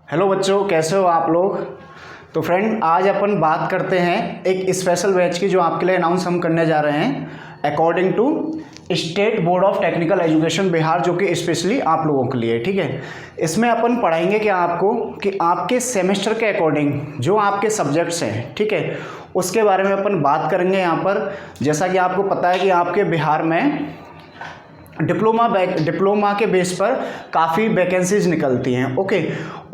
Hello बच्चों, कैसे हो आप लोग। तो फ्रेंड, आज अपन बात करते हैं एक स्पेशल बैच की जो आपके लिए अनाउंस हम करने जा रहे हैं according to state board of technical education Bihar, जो कि स्पेशली आप लोगों के लिए। ठीक है, इसमें अपन पढ़ाएंगे क्या आपको कि आपके सेमेस्टर के अकॉर्डिंग जो आपके सब्जेक्ट्स हैं, ठीक है, उसके बारे में अपन बात करेंगे यहाँ पर। जैसा कि आपको पता है कि आपके बिहार में डिप्लोमा के बेस पर काफ़ी वैकेंसीज निकलती हैं। ओके,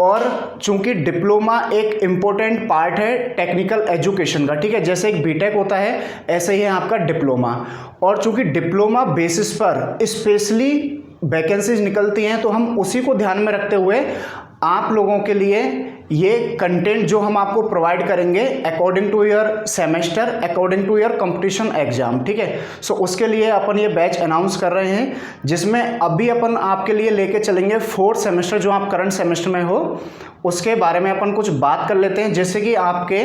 और चूंकि डिप्लोमा एक इम्पोर्टेंट पार्ट है टेक्निकल एजुकेशन का, ठीक है, जैसे एक बीटेक होता है ऐसे ही है आपका डिप्लोमा। और चूंकि डिप्लोमा बेसिस पर स्पेशली वैकेंसीज निकलती हैं, तो हम उसी को ध्यान में रखते हुए आप लोगों के लिए ये कंटेंट जो हम आपको प्रोवाइड करेंगे according to your semester, according to your competition exam. ठीक है, सो उसके लिए अपन ये बैच अनाउंस कर रहे हैं, जिसमें अभी अपन आपके लिए लेके चलेंगे फोर्थ सेमेस्टर, जो आप करंट सेमेस्टर में हो उसके बारे में अपन कुछ बात कर लेते हैं। जैसे कि आपके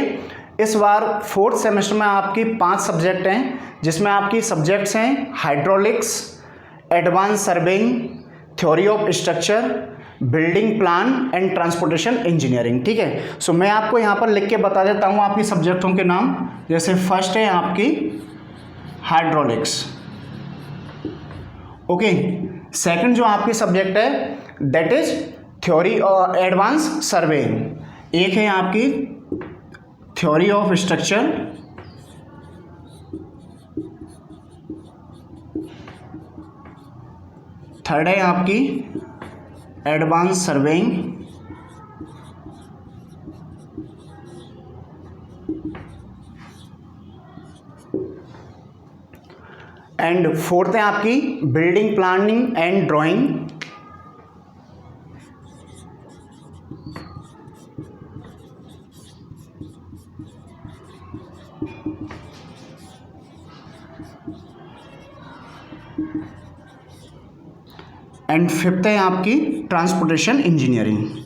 इस बार फोर्थ सेमेस्टर में आपकी 5 सब्जेक्ट हैं, जिसमें आपकी सब्जेक्ट्स हैं hydraulics, advance surveying, theory of structure, building plan and transportation engineering. ठीक है, सो मैं आपको यहाँ पर लिख के बता देता हूँ आपकी सब्जेक्टों के नाम। जैसे फर्स्ट है आपकी हाइड्रोलिक्स। ओके, सेकंड जो आपकी सब्जेक्ट है दैट इज थ्योरी और एडवांस सर्वेइंग। एक है आपकी थ्योरी ऑफ स्ट्रक्चर, थर्ड है आपकी एडवांस सर्वेइंग, एंड फोर्थ है आपकी building planning and drawing, and fifth है आपकी ट्रांसपोर्टेशन इंजीनियरिंग।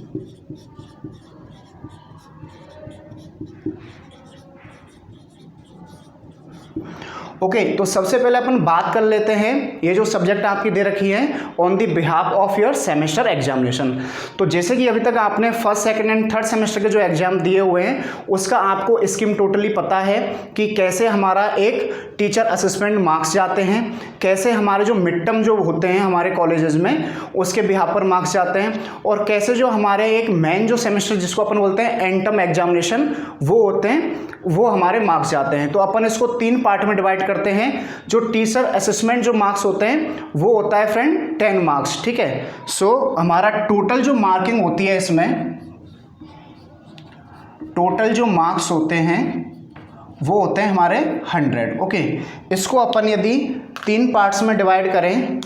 ओके, तो सबसे पहले अपन बात कर लेते हैं ये जो सब्जेक्ट आपकी दे रखी है on the behalf of your semester examination. तो जैसे कि अभी तक आपने first, second and third semester के जो एग्जाम दिए हुए हैं उसका आपको स्कीम टोटली पता है कि कैसे हमारा एक टीचर असेसमेंट मार्क्स जाते हैं, कैसे हमारे जो मिड टर्म जो होते हैं हमारे कॉलेजेस में उसके बिहाफ पर मार्क्स जाते हैं, और कैसे जो हमारे एक मेन जो सेमेस्टर जिसको अपन बोलते हैं एंड टर्म एग्जामिनेशन वो होते हैं, वो हमारे मार्क्स जाते हैं। तो अपन इसको 3 पार्ट में डिवाइड करते हैं। जो टीचर असेसमेंट जो मार्क्स होते हैं वो होता है फ्रेंड 10 मार्क्स। ठीक है, सो हमारा टोटल जो मार्किंग होती है इसमें, टोटल जो मार्क्स होते हैं वो होते हैं हमारे 100। ओके, इसको अपन यदि 3 पार्ट्स में डिवाइड करें,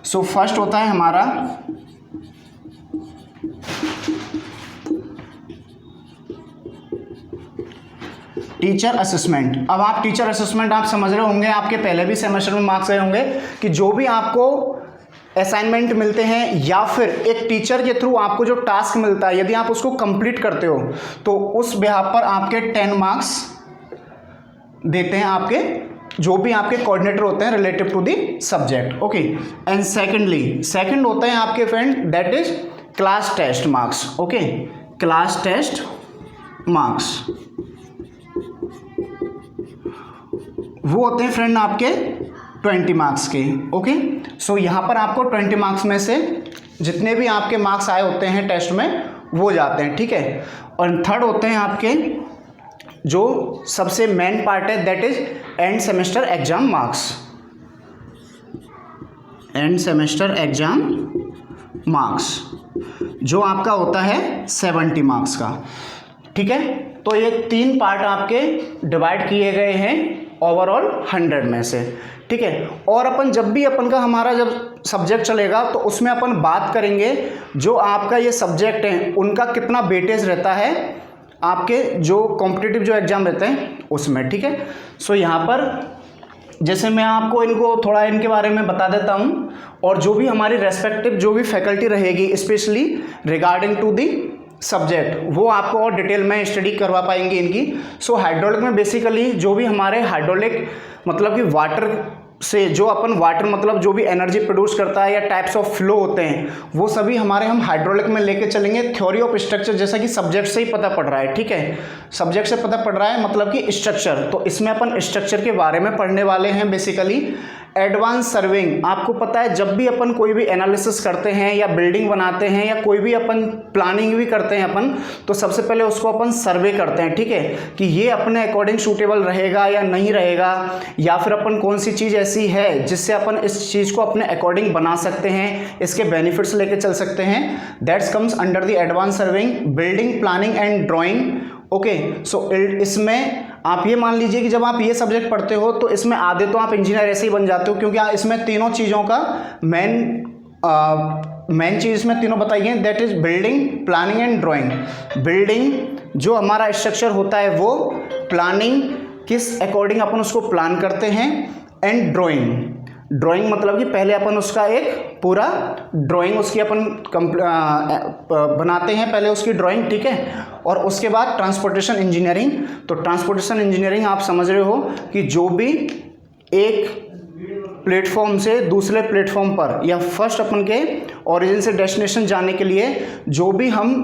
सो फर्स्ट होता है हमारा टीचर असेसमेंट। अब आप टीचर असेसमेंट आप समझ रहे होंगे, आपके पहले भी सेमेस्टर में मार्क्स आए होंगे कि जो भी आपको असाइनमेंट मिलते हैं या फिर एक टीचर के थ्रू आपको जो टास्क मिलता है, यदि आप उसको कंप्लीट करते हो तो उस बिहाफ पर आपके 10 मार्क्स देते हैं आपके जो भी आपके कोऑर्डिनेटर होते हैं relative to the subject. Okay, and second होता है आपके friend that is class test marks. Okay, class test marks वो होते हैं फ्रेंड आपके 20 मार्क्स के। ओके, सो यहाँ पर आपको 20 मार्क्स में से जितने भी आपके मार्क्स आए होते हैं टेस्ट में वो जाते हैं। ठीक है, और थर्ड होते हैं आपके जो सबसे मेन पार्ट है that is end semester exam marks, end semester exam marks जो आपका होता है 70 मार्क्स का। ठीक है, तो ये 3 पार्ट आपके डिवाइड किए गए हैं ओवरऑल 100 में से। ठीक है, और अपन जब भी अपन का हमारा जब सब्जेक्ट चलेगा तो उसमें अपन बात करेंगे जो आपका ये सब्जेक्ट है उनका कितना वेटेज रहता है आपके जो कॉम्पिटिटिव जो एग्जाम रहते हैं उसमें। ठीक है, सो यहाँ पर जैसे मैं आपको इनको थोड़ा इनके बारे में बता देता हूँ, और जो भी हमारी रेस्पेक्टिव जो भी फैकल्टी रहेगी specially regarding to the subject वो आपको और डिटेल में स्टडी करवा पाएंगे इनकी। सो हाइड्रोलिक में बेसिकली जो भी हमारे हाइड्रोलिक मतलब कि वाटर से जो अपन वाटर मतलब जो भी एनर्जी प्रोड्यूस करता है या टाइप्स ऑफ फ्लो होते हैं वो सभी हमारे हम हाइड्रोलिक में लेके चलेंगे। थ्योरी ऑफ स्ट्रक्चर जैसा कि सब्जेक्ट से ही पता पड़ रहा है, ठीक है, सब्जेक्ट से पता पड़ रहा है मतलब कि स्ट्रक्चर, तो इसमें अपन स्ट्रक्चर के बारे में पढ़ने वाले हैं बेसिकली। एडवांस सर्वेइंग, आपको पता है जब भी अपन कोई भी एनालिसिस करते हैं या बिल्डिंग बनाते हैं या कोई भी अपन प्लानिंग भी करते हैं अपन, तो सबसे पहले उसको अपन सर्वे करते हैं, ठीक है, कि ये अपने अकॉर्डिंग सूटेबल रहेगा या नहीं रहेगा, या फिर अपन कौन सी चीज़ ऐसी है जिससे अपन इस चीज़ को अपने अकॉर्डिंग बना सकते हैं, इसके बेनिफिट्स लेके चल सकते हैं। That's comes under the advance surveying, building planning and drawing. Okay, so इसमें आप ये मान लीजिए कि जब आप ये सब्जेक्ट पढ़ते हो तो इसमें आधे तो आप इंजीनियर ऐसे ही बन जाते हो, क्योंकि इसमें तीनों चीज़ों का मेन चीज़ इसमें तीनों बताई है, that is building, planning and drawing. Building जो हमारा स्ट्रक्चर होता है वो, प्लानिंग किस अकॉर्डिंग अपन उसको प्लान करते हैं, एंड ड्राइंग, ड्राइंग मतलब कि पहले अपन उसका एक पूरा ड्राइंग उसकी अपन बनाते हैं पहले उसकी ड्राइंग, ठीक है, और उसके बाद ट्रांसपोर्टेशन इंजीनियरिंग। तो ट्रांसपोर्टेशन इंजीनियरिंग आप समझ रहे हो कि जो भी एक प्लेटफॉर्म से दूसरे प्लेटफॉर्म पर या फर्स्ट अपन के ओरिजिन से डेस्टिनेशन जाने के लिए जो भी हम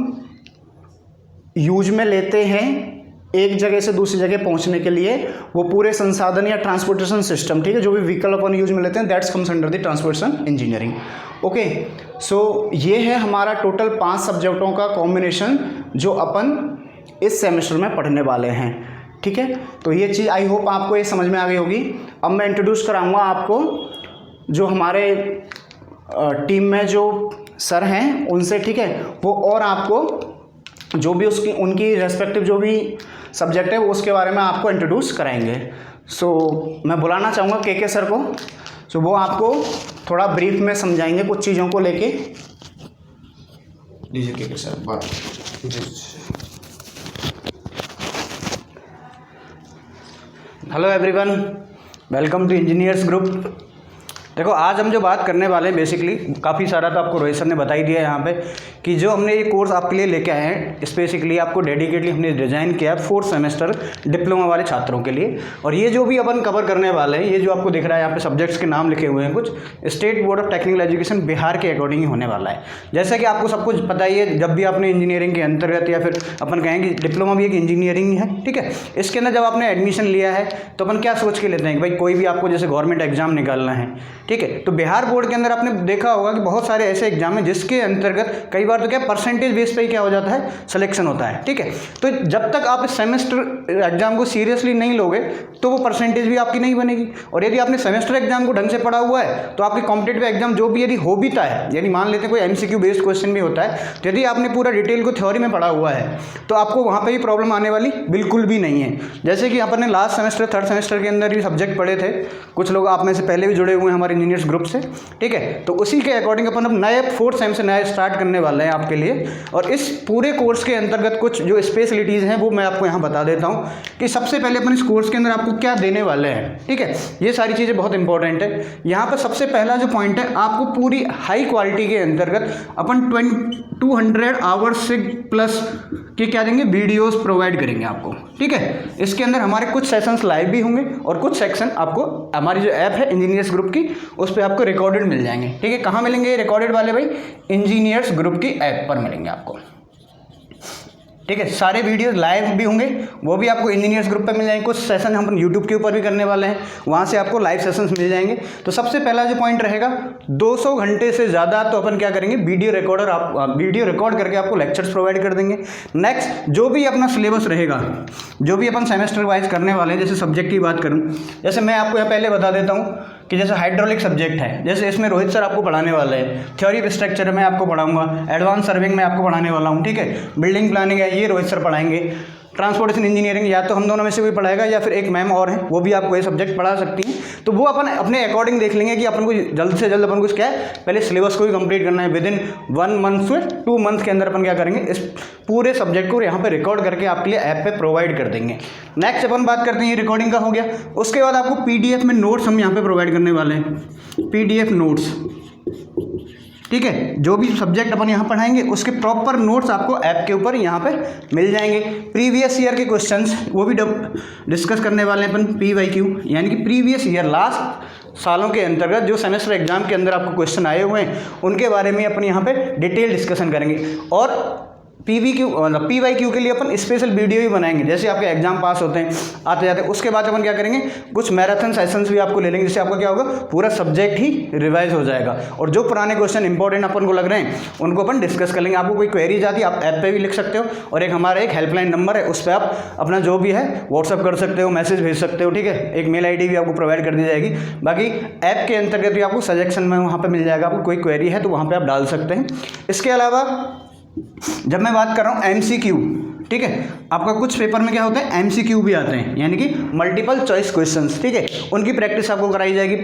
यूज में लेते हैं एक जगह से दूसरी जगह पहुंचने के लिए, वो पूरे संसाधन या ट्रांसपोर्टेशन सिस्टम, ठीक है, जो भी व्हीकल अपन यूज में लेते हैं, that's comes under the transportation engineering. Okay, so ये है हमारा टोटल 5 सब्जेक्टों का कॉम्बिनेशन जो अपन इस सेमेस्टर में पढ़ने वाले हैं, ठीक है। तो ये चीज़ आई होप आपको ये समझ में आ गई होगी। अब मैं इंट्रोड्यूस कराऊंगा आपको जो हमारे टीम में जो सर हैं उनसे, ठीक है, वो और आपको जो भी उनकी रेस्पेक्टिव जो भी सब्जेक्ट है वो उसके बारे में आपको इंट्रोड्यूस कराएंगे। सो मैं बुलाना चाहूँगा के सर को, सो वो आपको थोड़ा ब्रीफ में समझाएंगे कुछ चीज़ों को लेके। लीजिए के सर बात। Hello everyone, welcome to engineers group. देखो आज हम जो बात करने वाले हैं बेसिकली काफ़ी सारा तो आपको रोहित सर ने बता ही दिया है यहाँ पे कि जो हमने ये कोर्स आपके लिए लेके आए हैं स्पेसिकली आपको डेडिकेटली हमने डिज़ाइन किया है 4th सेमेस्टर डिप्लोमा वाले छात्रों के लिए। और ये जो भी अपन कवर करने वाले हैं, ये जो आपको दिख रहा है यहाँ पे सब्जेक्ट्स के नाम लिखे हुए हैं, कुछ state board of technical education Bihar के अकॉर्डिंग ही होने वाला है। जैसा कि आपको सब कुछ पता ही है, जब भी आपने इंजीनियरिंग के अंतर्गत या फिर अपन कहेंगे डिप्लोमा भी एक इंजीनियरिंग है, ठीक है, इसके अंदर जब आपने एडमिशन लिया है तो अपन क्या सोच के लेते हैं कि भाई कोई भी आपको जैसे गवर्नमेंट एग्जाम निकालना है, ठीक है, तो बिहार बोर्ड के अंदर आपने देखा होगा कि बहुत सारे ऐसे एग्जाम हैं जिसके अंतर्गत कई बार तो क्या परसेंटेज बेस पे ही क्या हो जाता है, सिलेक्शन होता है, ठीक है। तो जब तक आप इस सेमेस्टर एग्जाम को सीरियसली नहीं लोगे तो वो परसेंटेज भी आपकी नहीं बनेगी। और यदि आपने सेमेस्टर एग्जाम को ढंग से पढ़ा हुआ है तो आपके कॉम्पिटेटिव एग्जाम जो भी यदि हो भी है, यानी मान लेते हैं कोई MCQ बेस्ड क्वेश्चन भी होता है, तो यदि आपने पूरा डिटेल को थ्योरी में पढ़ा हुआ है तो आपको वहाँ पर भी प्रॉब्लम आने वाली बिल्कुल भी नहीं है। जैसे कि अपन ने लास्ट सेमेस्टर 3rd सेमेस्टर के अंदर भी सब्जेक्ट पढ़े थे, कुछ लोग आप में से पहले भी जुड़े हुए हैं हमारे इंजीनियर्स ग्रुप से, ठीक है, तो उसी के अकॉर्डिंग अपन अब नए 4th सेम से नया स्टार्ट करने वाले हैं आपके लिए। और इस पूरे कोर्स के अंतर्गत कुछ जो स्पेशलिटीज़ हैं वो मैं आपको यहाँ बता देता हूँ कि सबसे पहले अपन इस कोर्स के अंदर आपको क्या देने वाले हैं, ठीक है, ये सारी चीज़ें बहुत इंपॉर्टेंट है। यहाँ पर सबसे पहला जो पॉइंट है, आपको पूरी हाई क्वालिटी के अंतर्गत अपन 200 आवर्स से प्लस के क्या देंगे, वीडियोस प्रोवाइड करेंगे आपको, ठीक है। इसके अंदर हमारे कुछ सेशंस लाइव भी होंगे और कुछ सेक्शन आपको हमारी जो ऐप है इंजीनियर्स ग्रुप की उस पर आपको रिकॉर्डेड मिल जाएंगे, ठीक है। कहाँ मिलेंगे रिकॉर्डेड वाले भाई? इंजीनियर्स ग्रुप की ऐप पर मिलेंगे आपको, ठीक है। सारे वीडियोस लाइव भी होंगे, वो भी आपको इंजीनियर्स ग्रुप पे मिल जाएंगे। कुछ सेशन हम यूट्यूब के ऊपर भी करने वाले हैं, वहाँ से आपको लाइव सेशंस मिल जाएंगे। तो सबसे पहला जो पॉइंट रहेगा, 200 घंटे से ज़्यादा तो अपन क्या करेंगे, वीडियो रिकॉर्ड करके आपको लेक्चर्स प्रोवाइड कर देंगे। नेक्स्ट जो भी अपना सिलेबस रहेगा, जो भी अपन सेमेस्टर वाइज करने वाले हैं, जैसे सब्जेक्ट की बात करूँ, जैसे मैं आपको यहाँ पहले बता देता हूँ कि जैसे हाइड्रोलिक सब्जेक्ट है, जैसे इसमें रोहित सर आपको पढ़ाने वाले हैं, थ्योरी ऑफ स्ट्रक्चर मैं आपको पढ़ाऊंगा, एडवांस सर्विंग में आपको पढ़ाने वाला हूँ, ठीक है, बिल्डिंग प्लानिंग है ये रोहित सर पढ़ाएंगे, ट्रांसपोर्टेशन इंजीनियरिंग या तो हम दोनों में से कोई पढ़ाएगा या फिर एक मैम और है वो भी आपको ये सब्जेक्ट पढ़ा सकती हैं। तो वो अपन अपने अकॉर्डिंग देख लेंगे कि अपन को जल्द से जल्द अपन को क्या है, पहले सिलेबस को भी कंप्लीट करना है। विदिन 1 मंथ से 2 मंथ के अंदर अपन क्या करेंगे, इस पूरे सब्जेक्ट को यहाँ पे रिकॉर्ड करके आपके लिए ऐप पे प्रोवाइड कर देंगे। नेक्स्ट अपन बात करते हैं, ये रिकॉर्डिंग का हो गया, उसके बाद आपको PDF में नोट्स हम यहाँ पे प्रोवाइड करने वाले हैं, PDF नोट्स, ठीक है। जो भी सब्जेक्ट अपन यहाँ पढ़ाएंगे उसके प्रॉपर नोट्स आपको ऐप के ऊपर यहाँ पे मिल जाएंगे। प्रीवियस ईयर के क्वेश्चंस वो भी डिस्कस करने वाले हैं अपन, PYQ यानी कि प्रीवियस ईयर लास्ट सालों के अंतर्गत जो सेमेस्टर एग्जाम के अंदर आपको क्वेश्चन आए हुए हैं उनके बारे में अपन यहाँ पे डिटेल डिस्कशन करेंगे। और PVQ मतलब PYQ के लिए अपन स्पेशल वीडियो भी बनाएंगे, जैसे आपके एग्जाम पास होते हैं आते जाते। उसके बाद अपन क्या करेंगे, कुछ मैराथन सेशंस भी आपको ले लेंगे, जिससे आपका क्या होगा, पूरा सब्जेक्ट ही रिवाइज हो जाएगा। और जो पुराने क्वेश्चन इंपॉर्टेंट अपन को लग रहे हैं उनको अपन डिस्कस कर लेंगे। आपको कोई क्वेरी जाती है आप ऐप पे भी लिख सकते हो, और एक हमारा एक हेल्पलाइन नंबर है, उस पर आप अपना जो भी है व्हाट्सअप कर सकते हो, मैसेज भेज सकते हो, ठीक है। एक मेल ID भी आपको प्रोवाइड कर दी जाएगी। बाकी ऐप के अंतर्गत भी आपको सजेशन में वहाँ पर मिल जाएगा, आपको कोई क्वेरी है तो वहाँ पर आप डाल सकते हैं। इसके अलावा जब मैं बात कर रहा हूँ MCQ, ठीक है, आपका कुछ पेपर में क्या होता है MCQ भी आते हैं, यानी कि मल्टीपल चॉइस क्वेश्चंस, ठीक है। उनकी प्रैक्टिस आपको कराई जाएगी,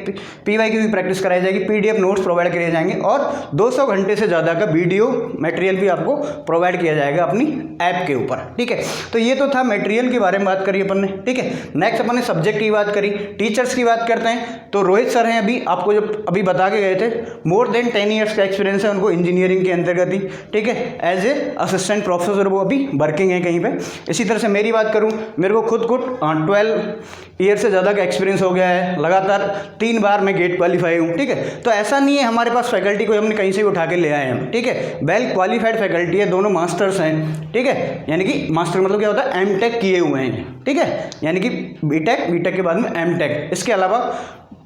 PYQ की प्रैक्टिस कराई जाएगी, PDF नोट्स प्रोवाइड किए जाएंगे, और 200 घंटे से ज़्यादा का वीडियो मटेरियल भी आपको प्रोवाइड किया जाएगा अपनी ऐप के ऊपर, ठीक है। तो ये तो था मटेरियल के बारे में बात करी अपन ने, ठीक है। नेक्स्ट अपन ने सब्जेक्ट की बात करी, टीचर्स की बात करते हैं। तो रोहित सर हैं, अभी आपको जो अभी बता के गए थे, मोर देन 10 ईयर्स का एक्सपीरियंस है उनको इंजीनियरिंग के अंतर्गत ही, ठीक है। एज ए असिस्टेंट प्रोफेसर वो अभी वर्किंग है कहीं पे। इसी तरह से मेरी बात करूं, मेरे को खुद 12 ईयर से ज़्यादा का एक्सपीरियंस हो गया है, लगातार 3 बार मैं गेट क्वालिफाई हूँ, ठीक है। तो ऐसा नहीं है हमारे पास फैकल्टी को हमने कहीं से भी उठा के ले आए हैं, ठीक है। वेल क्वालिफाइड फैकल्टी है, दोनों मास्टर्स हैं, ठीक है। यानी कि मास्टर मतलब क्या होता है, M.Tech किए हुए हैं, ठीक है। यानी कि B.Tech के बाद में M.Tech, इसके अलावा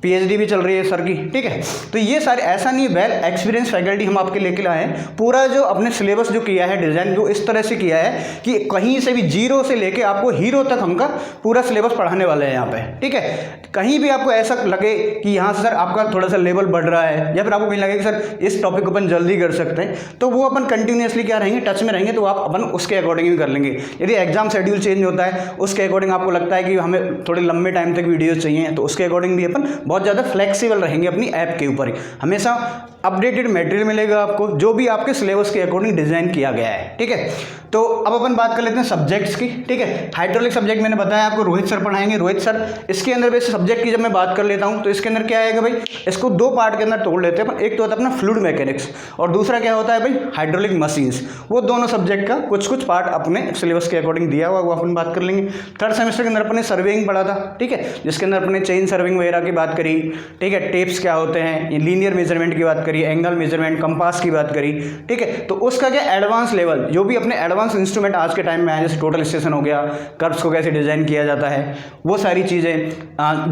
PhD भी चल रही है सर की, ठीक है। तो ये सारे, ऐसा नहीं, वेल एक्सपीरियंस फैकल्टी हम आपके लेके लाए हैं। पूरा जो अपने सिलेबस जो किया है डिज़ाइन, जो इस तरह से किया है कि कहीं से भी जीरो से लेके आपको हीरो तक हमका पूरा सिलेबस पढ़ाने वाले हैं यहाँ पे, ठीक है। कहीं भी आपको ऐसा लगे कि यहाँ से सर आपका थोड़ा सा लेवल बढ़ रहा है, या फिर आपको कहीं लगे कि सर इस टॉपिक को अपन जल्दी कर सकते हैं, तो वो अपन कंटिन्यूसली क्या रहेंगे, टच में रहेंगे, तो आप अपन उसके अकॉर्डिंग भी कर लेंगे। यदि एग्जाम शेड्यूल चेंज होता है, उसके अकॉर्डिंग आपको लगता है कि हमें थोड़े लंबे टाइम तक वीडियो चाहिए, तो उसके अकॉर्डिंग भी अपन बहुत ज़्यादा फ्लेक्सिबल रहेंगे अपनी ऐप के ऊपर ही। हमेशा अपडेटेड मटेरियल मिलेगा आपको, जो भी आपके सिलेबस के अकॉर्डिंग डिजाइन किया गया है, ठीक है। तो अब अपन बात कर लेते हैं सब्जेक्ट्स की, ठीक है। हाइड्रोलिक सब्जेक्ट मैंने बताया आपको रोहित सर पढ़ाएंगे। रोहित सर, इसके अंदर वैसे सब्जेक्ट की जब मैं बात कर लेता हूं तो इसके अंदर क्या आएगा भाई, इसको 2 पार्ट के अंदर तोड़ लेते हैं। एक तो होता है अपना फ्लूइड मैकेनिक्स, और दूसरा क्या होता है भाई, हाइड्रोलिक मशीन्स। वो दोनों सब्जेक्ट का कुछ कुछ पार्ट अपने सिलेबस के अकॉर्डिंग दिया हुआ, वो अपन बात कर लेंगे। थर्ड सेमेस्टर के अंदर अपने सर्वेइंग पढ़ा था, ठीक है, जिसके अंदर अपने चेन सर्विंग वगैरह की बात करी, ठीक है। टेप्स क्या होते हैं, लीनियर मेजरमेंट की बात करी, एंगल मेजरमेंट, कंपास की बात करी, ठीक है। तो उसका क्या एडवांस लेवल, जो भी अपने एडवांस इंस्ट्रूमेंट आज के टाइम में आए, जैसे टोटल स्टेशन हो गया, कर्व्स को कैसे डिजाइन किया जाता है, वो सारी चीज़ें।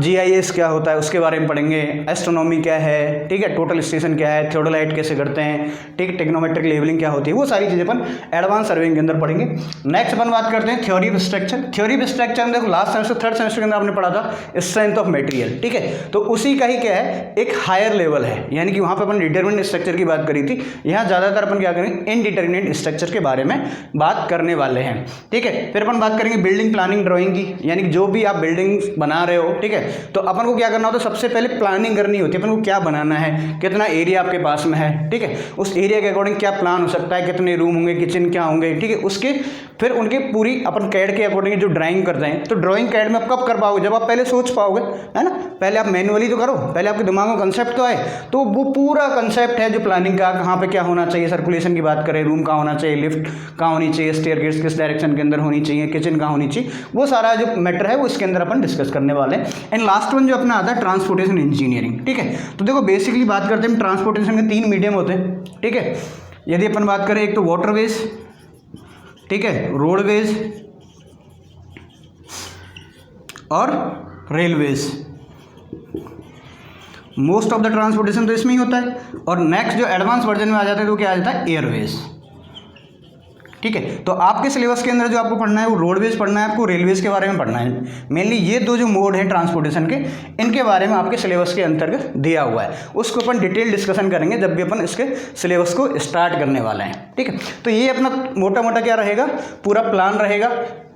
GIS क्या होता है उसके बारे में पढ़ेंगे, एस्ट्रोनॉमी क्या है, ठीक है, टोटल स्टेशन क्या है, थियोडोलाइट कैसे करते हैं, ठीक, टेक्नोमेट्रिक लेवलिंग क्या होती है, वो सारी चीज़ें अपन एडवांस सर्विंग के अंदर पढ़ेंगे। नेक्स्ट अपन बात करते हैं theory of structure. Theory of structure में देखो लास्ट सेमेस्टर थर्ड सेमेस्टर के अंदर आपने पढ़ा था स्ट्रेंथ ऑफ मटेरियल, ठीक है। तो उसी का ही क्या है, एक हायर लेवल है, यानी कि वहाँ पर अपन डिटरमिनेंट स्ट्रक्चर की बात करी थी। यहाँ ज़्यादातर अपन क्या करेंगे, इनडिटरमिनेंट स्ट्रक्चर के बारे में बात करने वाले हैं, ठीक है। फिर अपन बात करेंगे बिल्डिंग प्लानिंग ड्राइंग की, यानी कि जो भी आप बिल्डिंग बना रहे हो, ठीक है, तो अपन को क्या करना होता है, सबसे पहले प्लानिंग करनी होती है, अपन को क्या बनाना है, कितना एरिया आपके पास में है, ठीक है, उस एरिया के अकॉर्डिंग क्या प्लान हो सकता है, कितने रूम होंगे, किचन क्या होंगे, ठीक है। उसके फिर उनके पूरी अपन कैड के अकॉर्डिंग जो ड्राइंग करते हैं, तो ड्राइंग कैड में आप कब कर पाओगे, जब आप पहले सोच पाओगे, है ना। पहले आप मैनुअली तो करो, पहले आपके दिमाग में कंसेप्ट तो आए, तो वो पूरा कंसेप्ट है जो प्लानिंग का, कहाँ पे क्या होना चाहिए, सर्कुलेशन की बात करें, रूम कहाँ होना चाहिए, लिफ्ट कहाँ होनी चाहिए, स्टेयरकेस किस डायरेक्शन के अंदर होनी चाहिए, किचन कहाँ होनी चाहिए, वो सारा जो मैटर है वो इसके अंदर अपन डिस्कस करने वाले हैं। एंड लास्ट वन जो अपना आता है ट्रांसपोर्टेशन इंजीनियरिंग, ठीक है। तो देखो बेसिकली बात करते हैं ट्रांसपोर्टेशन के 3 मीडियम होते हैं, ठीक है। यदि अपन बात करें, एक तो वाटरवेज, ठीक है, रोडवेज और railways. Most of the transportation तो इसमें ही होता है। और नेक्स्ट जो एडवांस वर्जन में आ जाता है तो क्या आ जाता है, एयरवेज, ठीक है। तो आपके सिलेबस के अंदर जो आपको पढ़ना है वो रोडवेज पढ़ना है, आपको रेलवेज के बारे में पढ़ना है। मेनली ये 2 जो मोड हैं ट्रांसपोर्टेशन के, इनके बारे में आपके सिलेबस के अंतर्गत दिया हुआ है। उसको अपन डिटेल डिस्कशन करेंगे जब भी अपन इसके सिलेबस को स्टार्ट करने वाले हैं, ठीक है। तो ये अपना मोटा मोटा क्या रहेगा, पूरा प्लान रहेगा।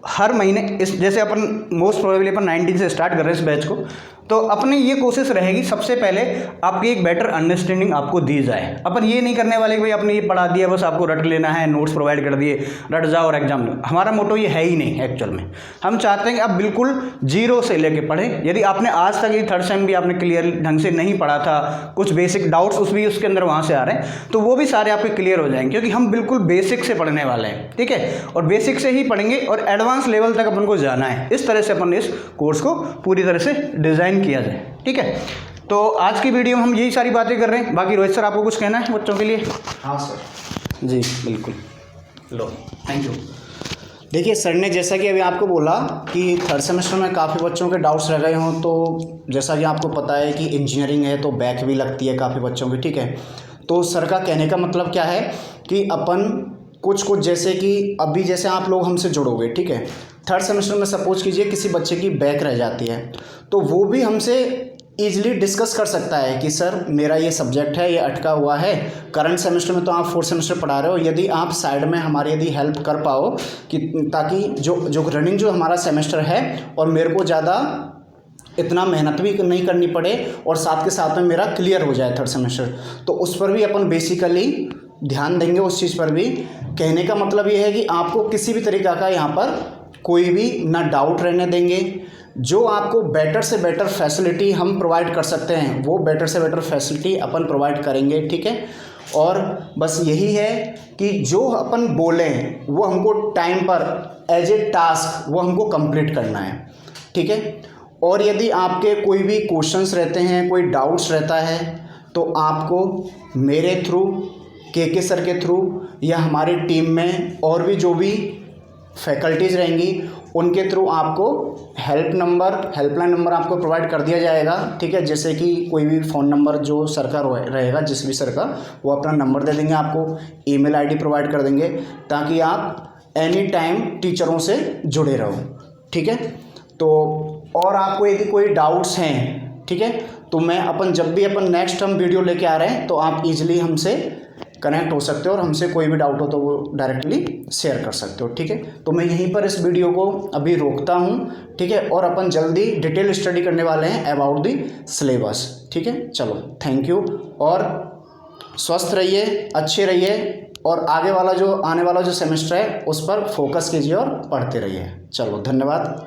हर महीने इस, जैसे अपन मोस्ट प्रोबेबली अपन 19 से स्टार्ट कर रहे हैं इस बैच को, तो अपनी ये कोशिश रहेगी सबसे पहले आपकी एक बेटर अंडरस्टैंडिंग आपको दी जाए। अपन ये नहीं करने वाले कि भाई आपने ये पढ़ा दिया बस आपको रट लेना है, नोट्स प्रोवाइड कर दिए, रट जाओ और एग्जाम लो। हमारा मोटो ये है ही नहीं एक्चुअल में। हम चाहते हैं कि आप बिल्कुल जीरो से लेके पढ़ें। यदि आपने आज तक ये थर्ड सेम भी आपने क्लियर ढंग से नहीं पढ़ा था, कुछ बेसिक डाउट्स उसके अंदर वहाँ से आ रहे हैं, तो वो भी सारे आपके क्लियर हो जाएंगे, क्योंकि हम बिल्कुल बेसिक से पढ़ने वाले हैं, ठीक है। और बेसिक से ही पढ़ेंगे और एडवांस लेवल तक अपन को जाना है। इस तरह से अपन इस कोर्स को पूरी तरह से डिज़ाइन किया जाए, ठीक है। तो आज की वीडियो में हम यही सारी बातें कर रहे हैं। बाकी रोहित सर आपको कुछ कहना है बच्चों के लिए? हाँ सर। जी बिल्कुल। लो, थैंक यू। देखिए सर ने जैसा कि अभी आपको बोला कि थर्ड सेमेस्टर में काफ़ी बच्चों के डाउट्स रह गए हों, तो जैसा कि आपको पता है कि इंजीनियरिंग है तो बैक भी लगती है काफ़ी बच्चों की, ठीक है। तो सर का कहने का मतलब क्या है कि अपन कुछ जैसे कि अभी जैसे आप लोग हमसे जुड़ोगे, ठीक है, थर्ड सेमेस्टर में सपोज कीजिए किसी बच्चे की बैक रह जाती है, तो वो भी हमसे ईजिली डिस्कस कर सकता है कि सर मेरा ये सब्जेक्ट है, ये अटका हुआ है। करंट सेमेस्टर में तो आप फोर्थ सेमेस्टर पढ़ा रहे हो, यदि आप साइड में हमारी यदि हेल्प कर पाओ कि ताकि जो रनिंग जो हमारा सेमेस्टर है और मेरे को ज़्यादा इतना मेहनत भी नहीं करनी पड़े और साथ के साथ में मेरा क्लियर हो जाए थर्ड सेमेस्टर, तो उस पर भी अपन बेसिकली ध्यान देंगे उस चीज़ पर भी। कहने का मतलब ये है कि आपको किसी भी तरीक़ा का यहाँ पर कोई भी ना डाउट रहने देंगे। जो आपको बेटर से बेटर फैसिलिटी हम प्रोवाइड कर सकते हैं वो बेटर से बेटर फैसिलिटी अपन प्रोवाइड करेंगे, ठीक है। और बस यही है कि जो अपन बोलें वो हमको टाइम पर एज ए टास्क वो हमको कंप्लीट करना है, ठीक है। और यदि आपके कोई भी क्वेश्चंस रहते हैं, कोई डाउट्स रहता है, तो आपको मेरे थ्रू, के सर के थ्रू या हमारी टीम में और भी जो भी फैकल्टीज़ रहेंगी उनके थ्रू आपको हेल्पलाइन नंबर आपको प्रोवाइड कर दिया जाएगा, ठीक है। जैसे कि कोई भी फ़ोन नंबर जो सर का रहेगा, जिस भी सर का, वो अपना नंबर दे देंगे आपको, ईमेल आईडी प्रोवाइड कर देंगे ताकि आप एनी टाइम टीचरों से जुड़े रहो, ठीक है। तो और आपको यदि कोई डाउट्स हैं, ठीक है, तो जब भी अपन नेक्स्ट हम वीडियो लेके आ रहे हैं तो आप इजीली हमसे कनेक्ट हो सकते हो और हमसे कोई भी डाउट हो तो वो डायरेक्टली शेयर कर सकते हो, ठीक है। तो मैं यहीं पर इस वीडियो को अभी रोकता हूँ, ठीक है, और अपन जल्दी डिटेल स्टडी करने वाले हैं अबाउट दी सिलेबस, ठीक है। चलो, थैंक यू, और स्वस्थ रहिए, अच्छे रहिए, और आने वाला जो सेमेस्टर है उस पर फोकस कीजिए और पढ़ते रहिए। चलो, धन्यवाद।